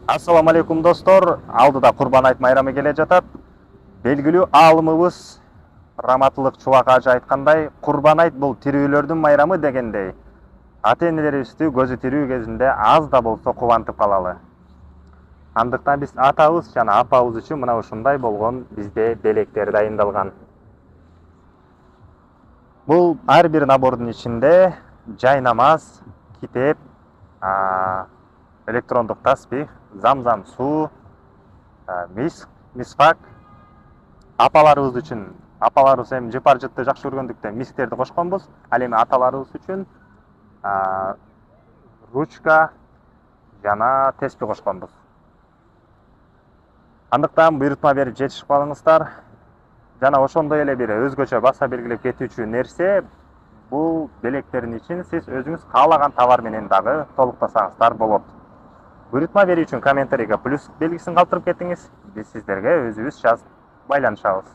Ассаламу алейкум достор. Алдыда Курбан айт майрамы келе жатат. Белгилүү аалымыбыз Раматылык Чубак ажы айткандай, Курбан айт бул тирүүлөрдүн майрамы дегендей, ата-энелерибизди көзү тирүү кезинде аз да болсо кубантып калалы. Андыктан биз атабыз жана апабыз үчүн мына ушундай болгон бизде белектер дайындалган. Бул ар бир набордун ичинде жай намаз, китеп, электрондук таспих, замзам суу, мисвак, апаларыбыз үчүн апаларыбыз эми жыпар жытты жакшы көргөндүктөн мисктерди кошконбуз. Ал эми аталарыбыз үчүн ручка жана теспи кошконбуз. Андыктан буйрутма берип жетишип калыңыздар. Жана ошондой эле бир өзгөчө баса белгилеп кетүүчү нерсе, бул белектердин ичин сиз өзүңүз каалаган товар менен дагы толуктасаңыздар болот. Буйрутма берүү үчүн комментарийге плюс белгисин калтырып кетиңиз. Биз сиздерге өзүбүз жазып байланышабыз.